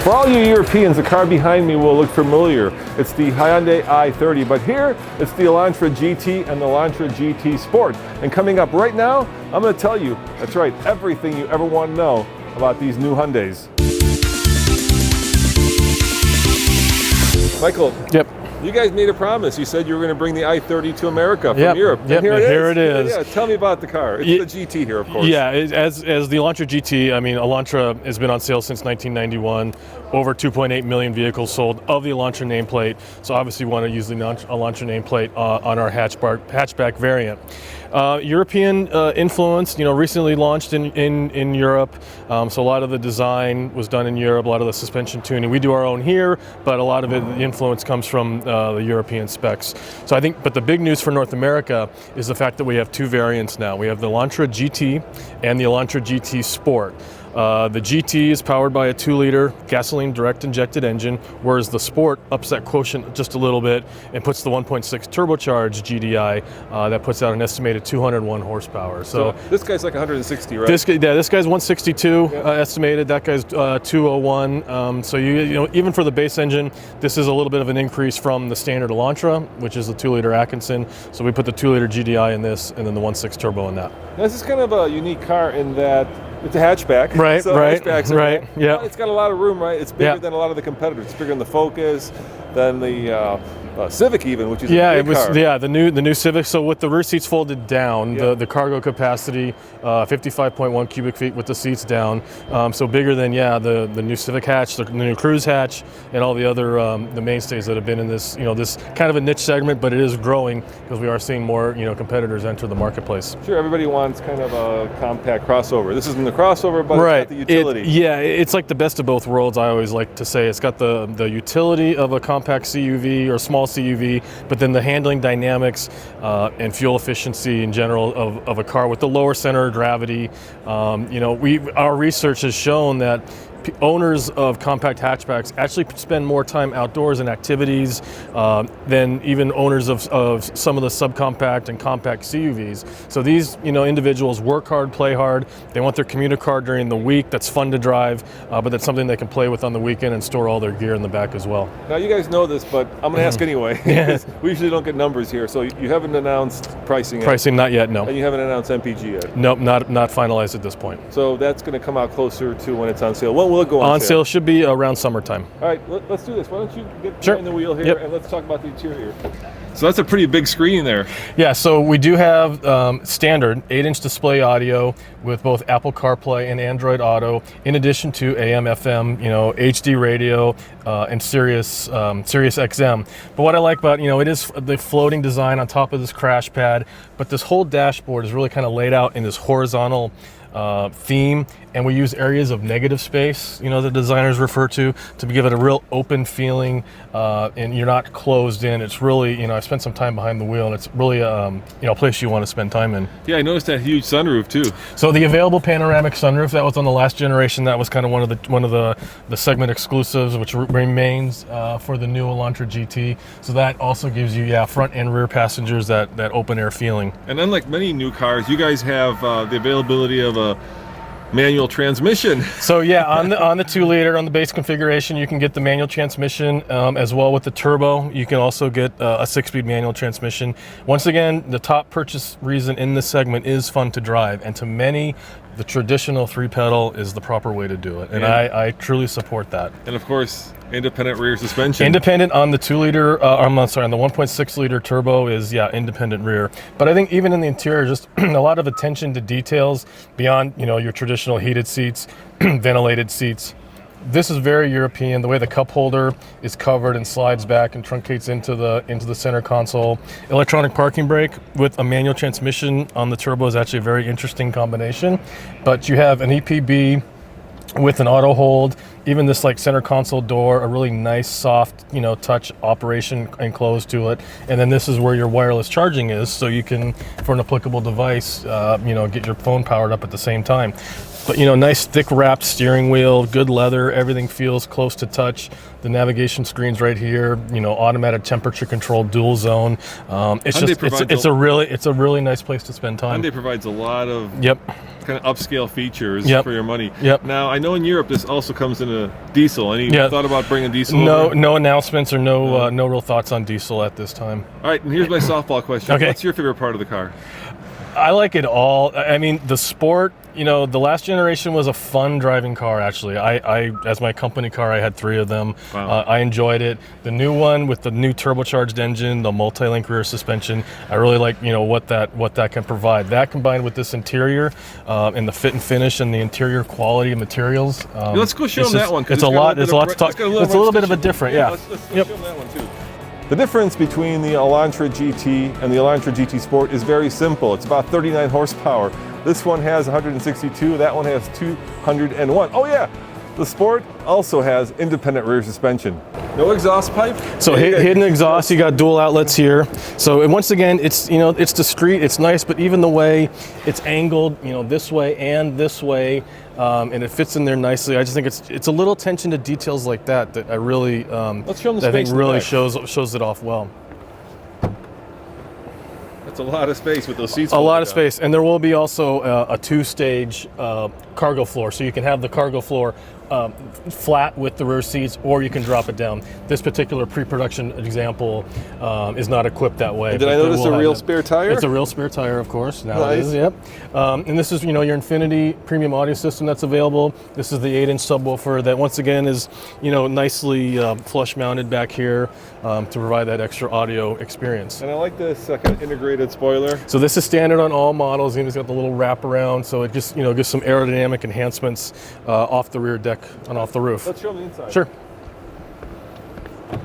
For all you Europeans, the car behind me will look familiar. It's the Hyundai i30, but here it's the Elantra GT and the Elantra GT Sport. And coming up right now, I'm going to tell you, that's right, everything you ever want to know about these new Hyundais. Michael. Yep. You guys made a promise. You said you were going to bring the i30 to America from Europe. Yep. And here it is. Yeah, tell me about the car. It's the GT here, of course. Yeah, as the Elantra GT, I mean, Elantra has been on sale since 1991. Over 2.8 million vehicles sold of the Elantra nameplate. So obviously we want to use the Elantra nameplate on our hatchback variant. European influence, recently launched in Europe. So a lot of the design was done in Europe, a lot of the suspension tuning. We do our own here, but a lot of the influence comes from the European specs. So I think, but the big news for North America is the fact that we have two variants now. We have the Elantra GT and the Elantra GT Sport. The GT is powered by a 2-liter gasoline direct injected engine, whereas the Sport ups that quotient just a little bit and puts the 1.6 turbocharged GDI that puts out an estimated 201 horsepower. So this guy's like 160, right? This guy's 162 estimated. That guy's 201. So even for the base engine, this is a little bit of an increase from the standard Elantra, which is the 2-liter Atkinson. So we put the 2-liter GDI in this, and then the 1.6 turbo in that. Now, this is kind of a unique car in that it's a hatchback. Right, so right, hatchbacks right. Yeah. It's got a lot of room, right? It's bigger than a lot of the competitors. It's bigger than the Focus, than the Civic even, which is a big car. Yeah, the new Civic. So with the rear seats folded down, the cargo capacity 55.1 cubic feet with the seats down. So bigger than the new Civic hatch, the new Cruise hatch, and all the other the mainstays that have been in this this kind of a niche segment, but it is growing because we are seeing more competitors enter the marketplace. Sure, everybody wants kind of a compact crossover. This isn't the crossover, but right. It's got the utility. It's like the best of both worlds. I always like to say it's got the utility of a compact CUV or small CUV, but then the handling dynamics and fuel efficiency in general of a car with the lower center of gravity. Our research has shown that owners of compact hatchbacks actually spend more time outdoors in activities than even owners of some of the subcompact and compact CUVs. So these individuals work hard, play hard. They want their commuter car during the week that's fun to drive, but that's something they can play with on the weekend and store all their gear in the back as well. Now you guys know this, but I'm going to ask anyway. We usually don't get numbers here, so you haven't announced pricing yet. Pricing, not yet, no. And you haven't announced MPG yet? Nope, not finalized at this point. So that's going to come out closer to when it's on sale. When will it go on sale? On sale should be around summertime. All right, let's do this. Why don't you get Sure. behind the wheel here, and let's talk about the interior. So that's a pretty big screen there. Yeah, so we do have standard 8-inch display audio with both Apple CarPlay and Android Auto, in addition to AM, FM, HD radio, and Sirius XM. But what I like about, it is the floating design on top of this crash pad, but this whole dashboard is really kind of laid out in this horizontal theme, and we use areas of negative space, the designers refer to give it a real open feeling, and you're not closed in. It's really, I spent some time behind the wheel, and it's really a place you want to spend time in. Yeah, I noticed that huge sunroof too. So the available panoramic sunroof, that was on the last generation. That was kind of one of the segment exclusives, which remains for the new Elantra GT. So that also gives you front and rear passengers that open air feeling. And unlike many new cars, you guys have the availability of a manual transmission. So on the 2-liter, on the base configuration, you can get the manual transmission as well with the turbo. You can also get a 6-speed manual transmission. Once again, the top purchase reason in this segment is fun to drive, and to many, the traditional 3-pedal is the proper way to do it, and I truly support that. And of course, independent rear suspension. Independent on the 2-liter, on the 1.6-liter turbo is, independent rear. But I think even in the interior, just a lot of attention to details beyond, your traditional heated seats, ventilated seats. This is very European. The way the cup holder is covered and slides back and truncates into the center console. Electronic parking brake with a manual transmission on the turbo is actually a very interesting combination. But you have an EPB with an auto hold, even this center console door, a really nice soft touch operation enclosed to it, and then this is where your wireless charging is, so you can, for an applicable device, get your phone powered up at the same time. But nice thick wrapped steering wheel, good leather, everything feels close to touch. The navigation screen's right here, automatic temperature control, dual zone. It's a really nice place to spend time. Hyundai provides a lot of kind of upscale features for your money. Now, I know in Europe this also comes in a diesel. Any thought about bringing diesel over? No announcements or no real thoughts on diesel at this time. All right, and here's my softball question. Okay. What's your favorite part of the car? I like it all. I mean, the Sport, the last generation was a fun driving car, actually. I as my company car, I had 3 of them. Wow. I enjoyed it. The new one with the new turbocharged engine, the multi-link rear suspension, I really like, what that can provide. That combined with this interior and the fit and finish and the interior quality of materials. Let's go show them that one. It's a lot to talk. It's a little bit of a different, Let's show them that one too. The difference between the Elantra GT and the Elantra GT Sport is very simple. It's about 39 horsepower. This one has 162, that one has 201. Oh yeah, the Sport also has independent rear suspension. No exhaust pipe? So hidden exhaust, you got dual outlets here. So once again, it's it's discreet, it's nice, but even the way it's angled, this way and this way, and it fits in there nicely. I just think it's a little attention to details like that I really Let's show them the I think space really shows it off well. That's a lot of space with those seats. A lot of space, and there will be also a 2-stage cargo floor, so you can have the cargo floor flat with the rear seats, or you can drop it down. This particular pre-production example is not equipped that way. And did I notice a real spare tire? It's a real spare tire, of course. Now nice. It is, yep. And this is, your Infinity premium audio system that's available. This is the 8-inch subwoofer that, once again, is, nicely flush mounted back here to provide that extra audio experience. And I like this kind of integrated spoiler. So this is standard on all models, and it's got the little wraparound, so it just, gives some aerodynamic enhancements off the rear deck and off the roof. Let's show them the inside. Sure.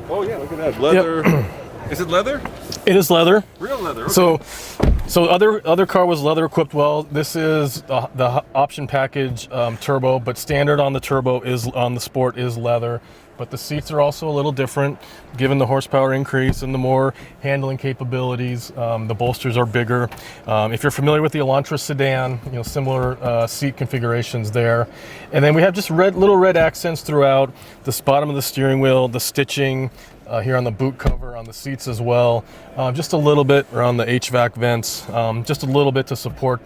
Oh yeah, look at that leather. Yep. Is it leather? It is leather. Real leather. Okay. So other car was leather equipped. Well, this is the option package turbo, but standard on the turbo is on the Sport is leather. But the seats are also a little different, given the horsepower increase and the more handling capabilities. The bolsters are bigger. If you're familiar with the Elantra sedan, similar seat configurations there. And then we have just little red accents throughout the bottom of the steering wheel, the stitching here on the boot cover, on the seats as well. Just a little bit around the HVAC vents, just a little bit to support,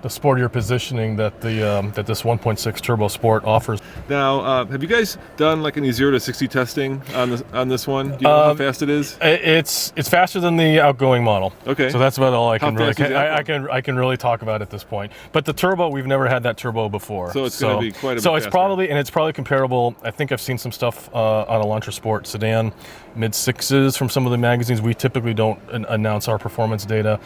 the sportier positioning that that this 1.6 turbo Sport offers. Now, have you guys done like any 0 to 60 testing on this one? Do you know how fast it is? It's faster than the outgoing model. Okay. So that's about all I can How really fast is I can really talk about at this point. But the turbo, we've never had that turbo before. So it's going to be quite a bit So it's faster. probably comparable. I think I've seen some stuff on Elantra Sport sedan, mid-6s from some of the magazines. We typically don't announce our performance data,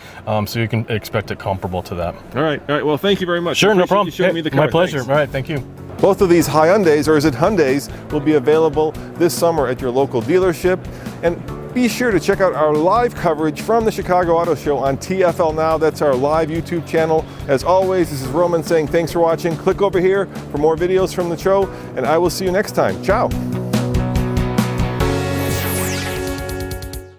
so you can expect it comparable to that. All right. Well, thank you very much. Sure, no problem. You showing me the car. My pleasure. Thanks. All right, thank you. Both of these Hyundais, or is it Hyundais, will be available this summer at your local dealership. And be sure to check out our live coverage from the Chicago Auto Show on TFL Now. That's our live YouTube channel. As always, this is Roman saying thanks for watching. Click over here for more videos from the show, and I will see you next time. Ciao.